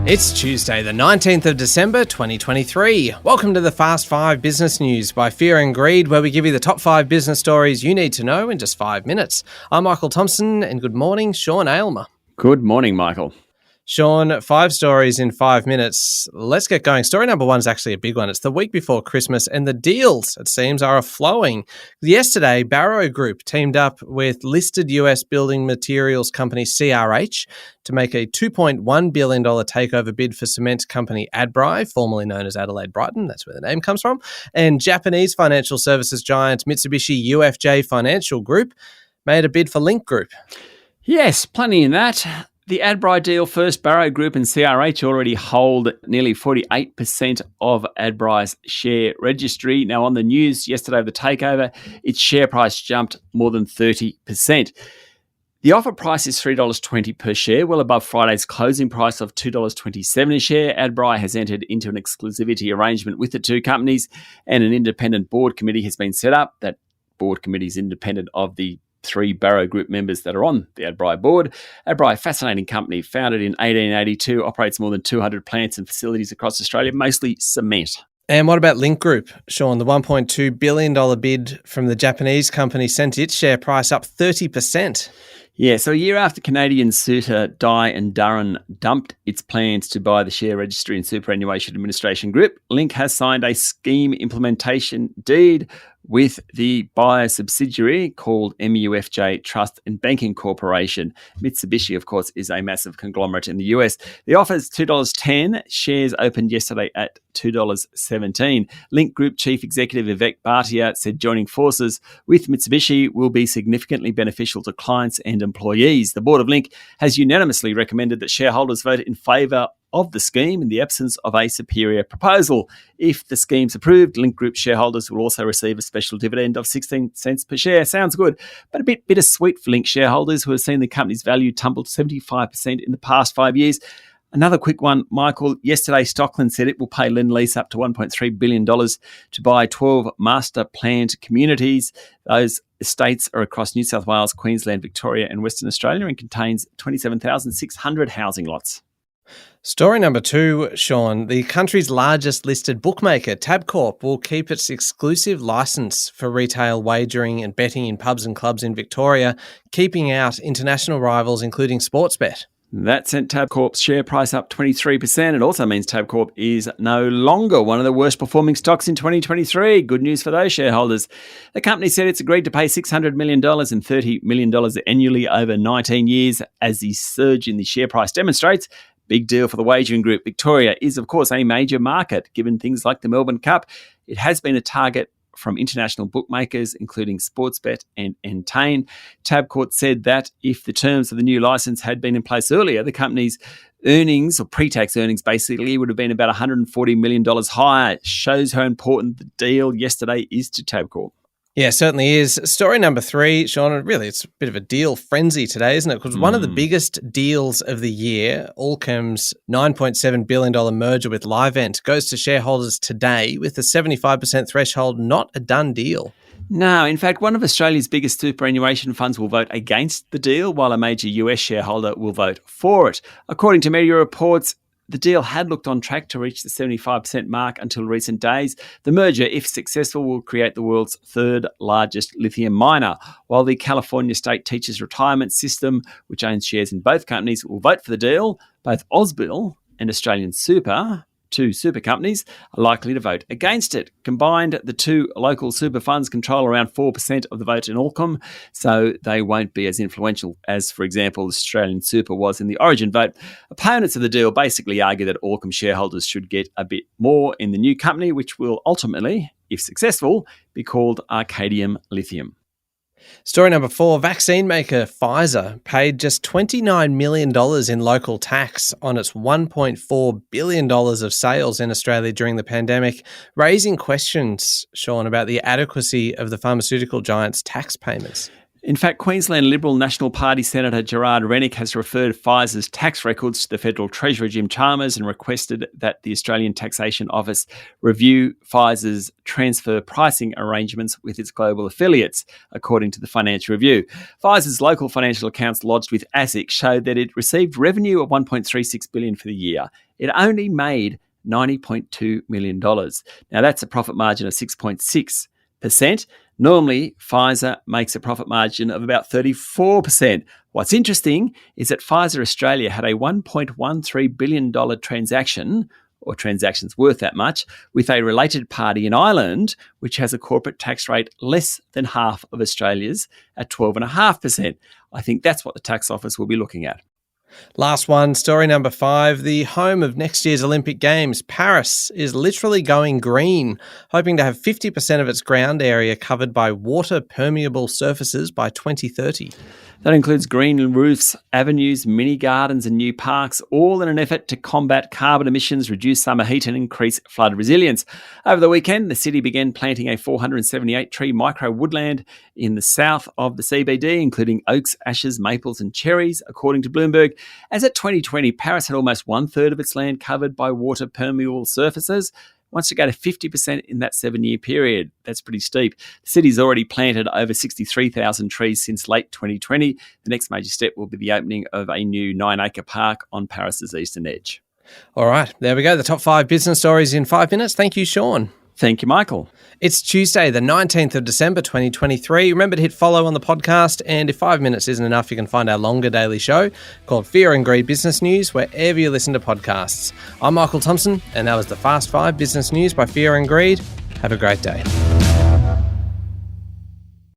It's Tuesday, the 19th of December, 2023. Welcome to the Fast 5 Business News by Fear and Greed, where we give you the top 5 business stories you need to know in just 5 minutes. I'm Michael Thompson, and good morning, Sean Aylmer. Good morning, Michael. Sean, 5 stories in 5 minutes. Let's get going. Story number 1 is actually a big one. It's the week before Christmas, and the deals, it seems, are flowing. Yesterday, Barrow Group teamed up with listed US building materials company CRH to make a $2.1 billion takeover bid for cement company Adbri, formerly known as Adelaide Brighton, that's where the name comes from, and Japanese financial services giant Mitsubishi UFJ Financial Group made a bid for Link Group. Yes, plenty in that. The Adbri deal first, Barrow Group and CRH already hold nearly 48% of Adbri's share registry. Now, on the news yesterday of the takeover, its share price jumped more than 30%. The offer price is $3.20 per share, well above Friday's closing price of $2.27 a share. Adbri has entered into an exclusivity arrangement with the two companies, and an independent board committee has been set up. That board committee is independent of the 3 Barrow Group members that are on the Adbri board. Adbri, a fascinating company, founded in 1882, operates more than 200 plants and facilities across Australia, mostly cement. And what about Link Group, Sean? The $1.2 billion bid from the Japanese company sent its share price up 30%. Yeah, so a year after Canadian suitor Dye and Durran dumped its plans to buy the Share Registry and Superannuation Administration Group, Link has signed a scheme implementation deed with the buyer subsidiary called MUFJ Trust and Banking Corporation. Mitsubishi, of course, is a massive conglomerate in the US. The offer is $2.10. Shares opened yesterday at $2.17. Link Group Chief Executive Vivek Bhatia said joining forces with Mitsubishi will be significantly beneficial to clients and employees. The board of Link has unanimously recommended that shareholders vote in favour of the scheme in the absence of a superior proposal. If the scheme's approved, Link Group shareholders will also receive a special dividend of 16 cents per share. Sounds good, but a bit bittersweet for Link shareholders who have seen the company's value tumble 75% in the past 5 years. Another quick one, Michael. Yesterday, Stockland said it will pay Lendlease up to $1.3 billion to buy 12 master planned communities. Those estates are across New South Wales, Queensland, Victoria and Western Australia and contains 27,600 housing lots. Story number 2, Sean. The country's largest listed bookmaker, Tabcorp, will keep its exclusive licence for retail wagering and betting in pubs and clubs in Victoria, keeping out international rivals including Sportsbet. That sent Tabcorp's share price up 23%. It also means Tabcorp is no longer one of the worst performing stocks in 2023. Good news for those shareholders. The company said it's agreed to pay $600 million and $30 million annually over 19 years. As the surge in the share price demonstrates, big deal for the wagering group. Victoria is, of course, a major market, given things like the Melbourne Cup. It has been a target from international bookmakers, including Sportsbet and Entain. Tabcorp said that if the terms of the new licence had been in place earlier, the company's earnings, or pre-tax earnings basically, would have been about $140 million higher. It shows how important the deal yesterday is to Tabcorp. Yeah, certainly is. Story number 3, Sean, really it's a bit of a deal frenzy today, isn't it? Because one of the biggest deals of the year, Allcom's $9.7 billion merger with Livent, goes to shareholders today with a 75% threshold, not a done deal. No, in fact, one of Australia's biggest superannuation funds will vote against the deal, while a major US shareholder will vote for it. According to media reports, the deal had looked on track to reach the 75% mark until recent days. The merger, if successful, will create the world's 3rd largest lithium miner, while the California State Teachers Retirement System, which owns shares in both companies, will vote for the deal. Both Ausbil and Australian Super, 2 super companies, are likely to vote against it. Combined, the 2 local super funds control around 4% of the vote in Allcom, so they won't be as influential as, for example, Australian Super was in the Origin vote. Opponents of the deal basically argue that Allcom shareholders should get a bit more in the new company, which will ultimately, if successful, be called Arcadium Lithium. Story number 4, vaccine maker Pfizer paid just $29 million in local tax on its $1.4 billion of sales in Australia during the pandemic, raising questions, Sean, about the adequacy of the pharmaceutical giant's tax payments. In fact, Queensland Liberal National Party Senator Gerard Rennick has referred Pfizer's tax records to the Federal Treasurer Jim Chalmers and requested that the Australian Taxation Office review Pfizer's transfer pricing arrangements with its global affiliates, according to the Financial Review. Pfizer's local financial accounts lodged with ASIC showed that it received revenue of $1.36 billion for the year. It only made $90.2 million. Now, that's a profit margin of 6.6%. Normally, Pfizer makes a profit margin of about 34%. What's interesting is that Pfizer Australia had a $1.13 billion transaction, or transactions worth that much, with a related party in Ireland, which has a corporate tax rate less than half of Australia's at 12.5%. I think that's what the tax office will be looking at. Last one, story number 5. The home of next year's Olympic Games, Paris, is literally going green, hoping to have 50% of its ground area covered by water-permeable surfaces by 2030. That includes green roofs, avenues, mini gardens and new parks, all in an effort to combat carbon emissions, reduce summer heat and increase flood resilience. Over the weekend, the city began planting a 478-tree micro-woodland in the south of the CBD, including oaks, ashes, maples and cherries, according to Bloomberg. As at 2020, Paris had almost one-third of its land covered by water-permeable surfaces. Wants to go to 50% in that 7-year period. That's pretty steep. The city's already planted over 63,000 trees since late 2020. The next major step will be the opening of a new 9-acre park on Paris's eastern edge. All right, there we go. The top 5 business stories in 5 minutes. Thank you, Sean. Thank you, Michael. It's Tuesday, the 19th of December, 2023. Remember to hit follow on the podcast, and if 5 minutes isn't enough, you can find our longer daily show called Fear and Greed Business News wherever you listen to podcasts. I'm Michael Thompson, and that was the Fast 5 Business News by Fear and Greed. Have a great day.